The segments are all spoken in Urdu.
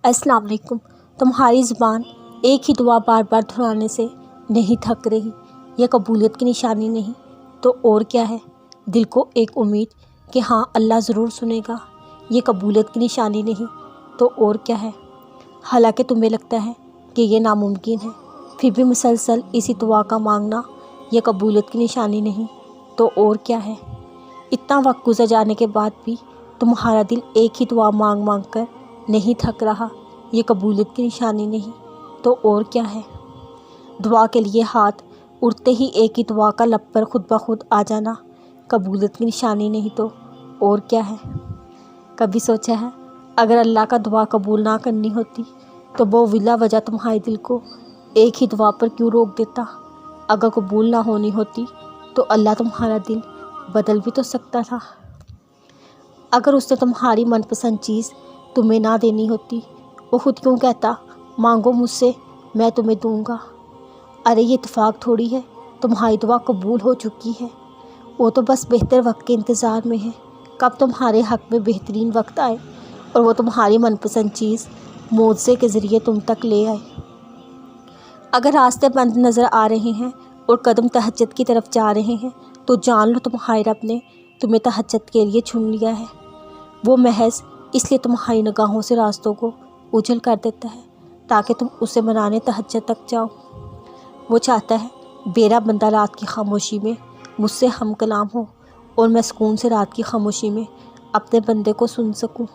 السلام علیکم۔ تمہاری زبان ایک ہی دعا بار بار دہرانے سے نہیں تھک رہی، یہ قبولیت کی نشانی نہیں تو اور کیا ہے؟ دل کو ایک امید کہ ہاں اللہ ضرور سنے گا، یہ قبولیت کی نشانی نہیں تو اور کیا ہے؟ حالانکہ تمہیں لگتا ہے کہ یہ ناممکن ہے، پھر بھی مسلسل اسی دعا کا مانگنا یہ قبولیت کی نشانی نہیں تو اور کیا ہے؟ اتنا وقت گزر جانے کے بعد بھی تمہارا دل ایک ہی دعا مانگ مانگ کر نہیں تھک رہا، یہ قبولیت کی نشانی نہیں تو اور کیا ہے؟ دعا کے لیے ہاتھ اٹھتے ہی ایک ہی دعا کا لب پر خود بخود آ جانا قبولیت کی نشانی نہیں تو اور کیا ہے؟ کبھی سوچا ہے اگر اللہ کا دعا قبول نہ کرنی ہوتی تو وہ بلا وجہ تمہارے دل کو ایک ہی دعا پر کیوں روک دیتا؟ اگر قبول نہ ہونی ہوتی تو اللہ تمہارا دل بدل بھی تو سکتا تھا۔ اگر اس نے تمہاری من پسند چیز تمہیں نہ دینی ہوتی، وہ خود کیوں کہتا مانگو مجھ سے میں تمہیں دوں گا؟ ارے یہ اتفاق تھوڑی ہے، تمہاری دعا قبول ہو چکی ہے، وہ تو بس بہتر وقت کے انتظار میں ہے، کب تمہارے حق میں بہترین وقت آئے اور وہ تمہاری من پسند چیز معجزے کے ذریعے تم تک لے آئے۔ اگر راستے بند نظر آ رہے ہیں اور قدم تہجد کی طرف جا رہے ہیں تو جان لو تمہارے رب نے تمہیں تہجد کے لیے چن لیا ہے۔ وہ محض اس لیے تمہاری نگاہوں سے راستوں کو اجل کر دیتا ہے تاکہ تم اسے منانے تہجد تک جاؤ۔ وہ چاہتا ہے میرا بندہ رات کی خاموشی میں مجھ سے ہم کلام ہو اور میں سکون سے رات کی خاموشی میں اپنے بندے کو سن سکوں۔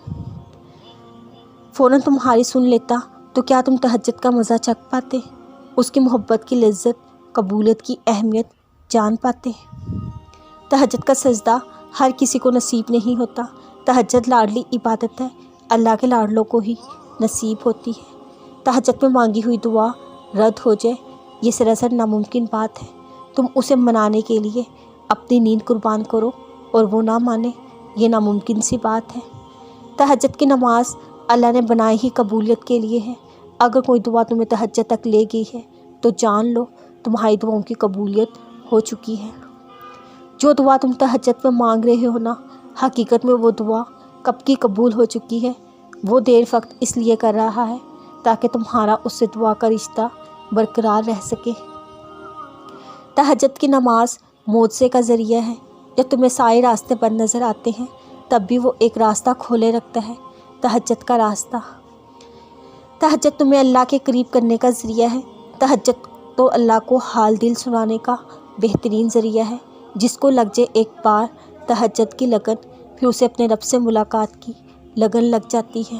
فوراً تمہاری سن لیتا تو کیا تم تہجد کا مزہ چکھ پاتے، اس کی محبت کی لذت، قبولیت کی اہمیت جان پاتے؟ تہجد کا سجدہ ہر کسی کو نصیب نہیں ہوتا، تہجد لاڈلی عبادت ہے، اللہ کے لاڈلوں کو ہی نصیب ہوتی ہے۔ تہجد میں مانگی ہوئی دعا رد ہو جائے یہ سراسر ناممکن بات ہے، تم اسے منانے کے لیے اپنی نیند قربان کرو اور وہ نہ مانے یہ ناممکن سی بات ہے۔ تہجد کی نماز اللہ نے بنائی ہی قبولیت کے لیے ہے، اگر کوئی دعا تمہیں تہجد تک لے گئی ہے تو جان لو تمہاری دعاؤں کی قبولیت ہو چکی ہے۔ جو دعا تم تہجد میں مانگ رہے ہو نا، حقیقت میں وہ دعا کب کی قبول ہو چکی ہے، وہ دیر وقت اس لیے کر رہا ہے تاکہ تمہارا اس سے دعا کا رشتہ برقرار رہ سکے۔ تہجد کی نماز معجزے کا ذریعہ ہے، جب تمہیں سارے راستے بند نظر آتے ہیں تب بھی وہ ایک راستہ کھولے رکھتا ہے، تہجد کا راستہ۔ تہجد تمہیں اللہ کے قریب کرنے کا ذریعہ ہے، تہجد تو اللہ کو حال دل سنانے کا بہترین ذریعہ ہے۔ جس کو لگ جائے ایک بار تہجد کی لگن، پھر اسے اپنے رب سے ملاقات کی لگن لگ جاتی ہے۔